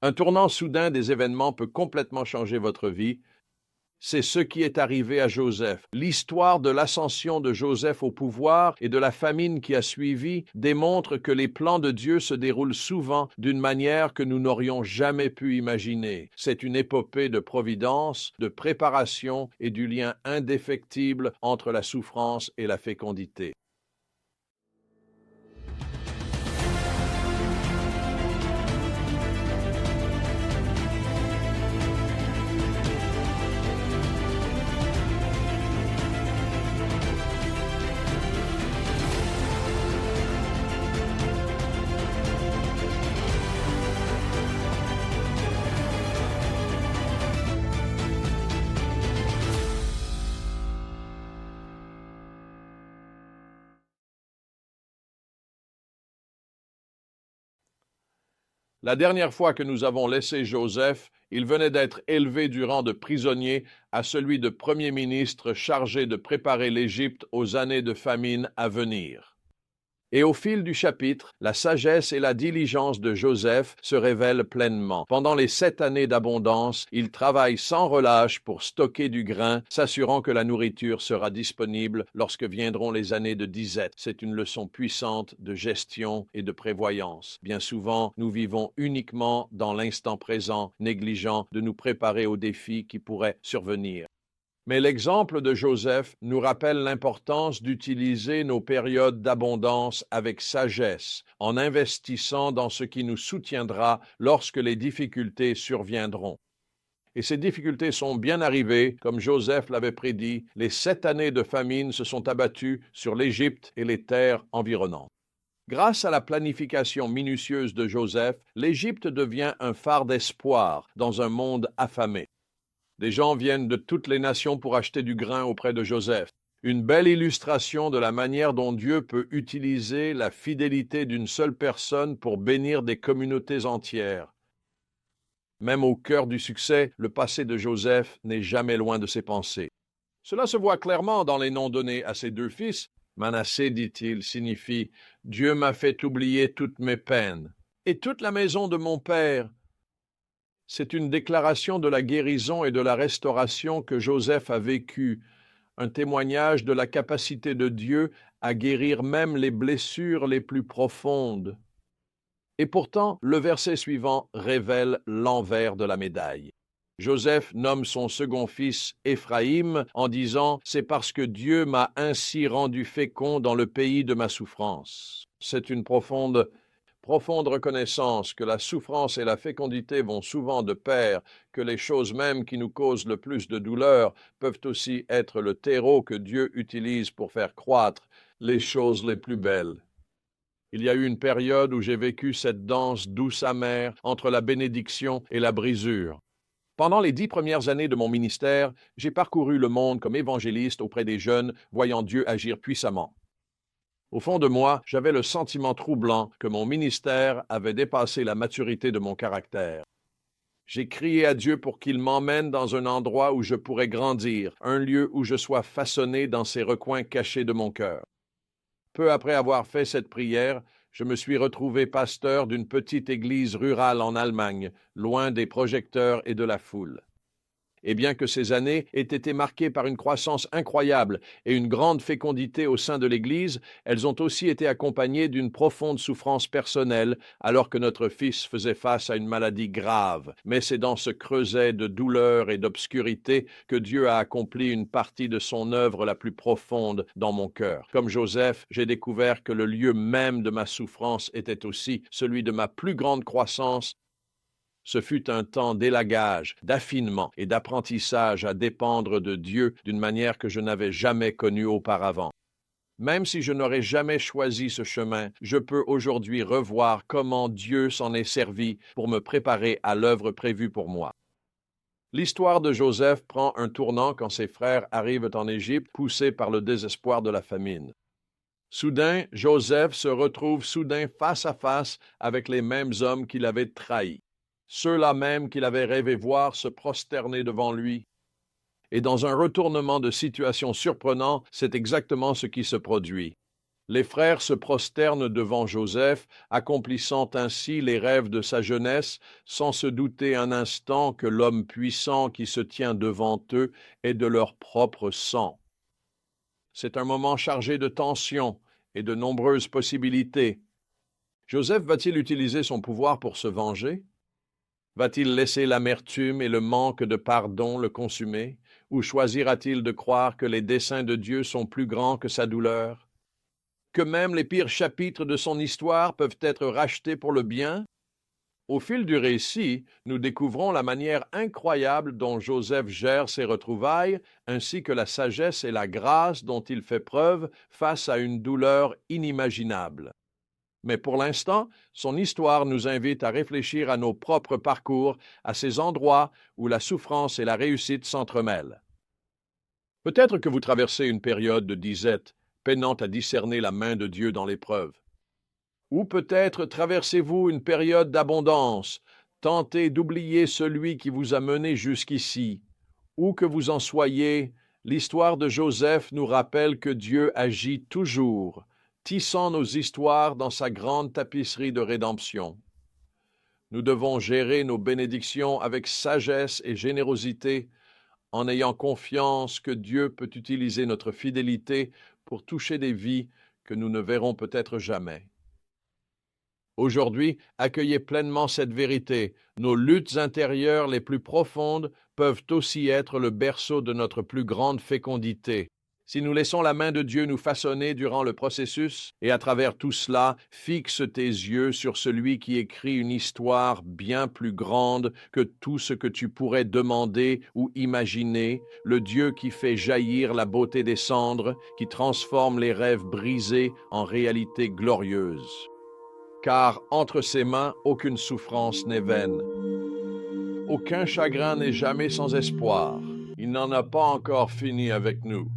Un tournant soudain des événements peut complètement changer votre vie. C'est ce qui est arrivé à Joseph. L'histoire de l'ascension de Joseph au pouvoir et de la famine qui a suivi démontre que les plans de Dieu se déroulent souvent d'une manière que nous n'aurions jamais pu imaginer. C'est une épopée de providence, de préparation et du lien indéfectible entre la souffrance et la fécondité. La dernière fois que nous avons laissé Joseph, il venait d'être élevé du rang de prisonnier à celui de premier ministre chargé de préparer l'Égypte aux années de famine à venir. Et au fil du chapitre, la sagesse et la diligence de Joseph se révèlent pleinement. Pendant les 7 années d'abondance, il travaille sans relâche pour stocker du grain, s'assurant que la nourriture sera disponible lorsque viendront les années de disette. C'est une leçon puissante de gestion et de prévoyance. Bien souvent, nous vivons uniquement dans l'instant présent, négligeant de nous préparer aux défis qui pourraient survenir. Mais l'exemple de Joseph nous rappelle l'importance d'utiliser nos périodes d'abondance avec sagesse, en investissant dans ce qui nous soutiendra lorsque les difficultés surviendront. Et ces difficultés sont bien arrivées, comme Joseph l'avait prédit, les 7 années de famine se sont abattues sur l'Égypte et les terres environnantes. Grâce à la planification minutieuse de Joseph, l'Égypte devient un phare d'espoir dans un monde affamé. Des gens viennent de toutes les nations pour acheter du grain auprès de Joseph. Une belle illustration de la manière dont Dieu peut utiliser la fidélité d'une seule personne pour bénir des communautés entières. Même au cœur du succès, le passé de Joseph n'est jamais loin de ses pensées. Cela se voit clairement dans les noms donnés à ses 2 fils. Manassé, dit-il, signifie « Dieu m'a fait oublier toutes mes peines. » Et toute la maison de mon père. C'est une déclaration de la guérison et de la restauration que Joseph a vécue, un témoignage de la capacité de Dieu à guérir même les blessures les plus profondes. Et pourtant, le verset suivant révèle l'envers de la médaille. Joseph nomme son second fils Éphraïm en disant « C'est parce que Dieu m'a ainsi rendu fécond dans le pays de ma souffrance. » C'est une profonde reconnaissance que la souffrance et la fécondité vont souvent de pair, que les choses mêmes qui nous causent le plus de douleur peuvent aussi être le terreau que Dieu utilise pour faire croître les choses les plus belles. Il y a eu une période où j'ai vécu cette danse douce amère entre la bénédiction et la brisure. Pendant les 10 premières années de mon ministère, j'ai parcouru le monde comme évangéliste auprès des jeunes, voyant Dieu agir puissamment. Au fond de moi, j'avais le sentiment troublant que mon ministère avait dépassé la maturité de mon caractère. J'ai crié à Dieu pour qu'il m'emmène dans un endroit où je pourrais grandir, un lieu où je sois façonné dans ces recoins cachés de mon cœur. Peu après avoir fait cette prière, je me suis retrouvé pasteur d'une petite église rurale en Allemagne, loin des projecteurs et de la foule. Et bien que ces années aient été marquées par une croissance incroyable et une grande fécondité au sein de l'Église, elles ont aussi été accompagnées d'une profonde souffrance personnelle, alors que notre fils faisait face à une maladie grave. Mais c'est dans ce creuset de douleur et d'obscurité que Dieu a accompli une partie de son œuvre la plus profonde dans mon cœur. Comme Joseph, j'ai découvert que le lieu même de ma souffrance était aussi celui de ma plus grande croissance. Ce fut un temps d'élagage, d'affinement et d'apprentissage à dépendre de Dieu d'une manière que je n'avais jamais connue auparavant. Même si je n'aurais jamais choisi ce chemin, je peux aujourd'hui revoir comment Dieu s'en est servi pour me préparer à l'œuvre prévue pour moi. L'histoire de Joseph prend un tournant quand ses frères arrivent en Égypte, poussés par le désespoir de la famine. Soudain, Joseph se retrouve face à face avec les mêmes hommes qui l'avaient trahi. Ceux-là même qu'il avait rêvé voir se prosterner devant lui. Et dans un retournement de situation surprenant, c'est exactement ce qui se produit. Les frères se prosternent devant Joseph, accomplissant ainsi les rêves de sa jeunesse, sans se douter un instant que l'homme puissant qui se tient devant eux est de leur propre sang. C'est un moment chargé de tensions et de nombreuses possibilités. Joseph va-t-il utiliser son pouvoir pour se venger? Va-t-il laisser l'amertume et le manque de pardon le consumer? Ou choisira-t-il de croire que les desseins de Dieu sont plus grands que sa douleur? Que même les pires chapitres de son histoire peuvent être rachetés pour le bien? Au fil du récit, nous découvrons la manière incroyable dont Joseph gère ses retrouvailles, ainsi que la sagesse et la grâce dont il fait preuve face à une douleur inimaginable. Mais pour l'instant, son histoire nous invite à réfléchir à nos propres parcours, à ces endroits où la souffrance et la réussite s'entremêlent. Peut-être que vous traversez une période de disette, peinant à discerner la main de Dieu dans l'épreuve. Ou peut-être traversez-vous une période d'abondance, tentez d'oublier celui qui vous a mené jusqu'ici. Où que vous en soyez, l'histoire de Joseph nous rappelle que Dieu agit toujours, tissant nos histoires dans sa grande tapisserie de rédemption. Nous devons gérer nos bénédictions avec sagesse et générosité, en ayant confiance que Dieu peut utiliser notre fidélité pour toucher des vies que nous ne verrons peut-être jamais. Aujourd'hui, accueillez pleinement cette vérité. Nos luttes intérieures les plus profondes peuvent aussi être le berceau de notre plus grande fécondité. Si nous laissons la main de Dieu nous façonner durant le processus, et à travers tout cela, fixe tes yeux sur celui qui écrit une histoire bien plus grande que tout ce que tu pourrais demander ou imaginer, le Dieu qui fait jaillir la beauté des cendres, qui transforme les rêves brisés en réalité glorieuse. Car entre ses mains, aucune souffrance n'est vaine. Aucun chagrin n'est jamais sans espoir. Il n'en a pas encore fini avec nous.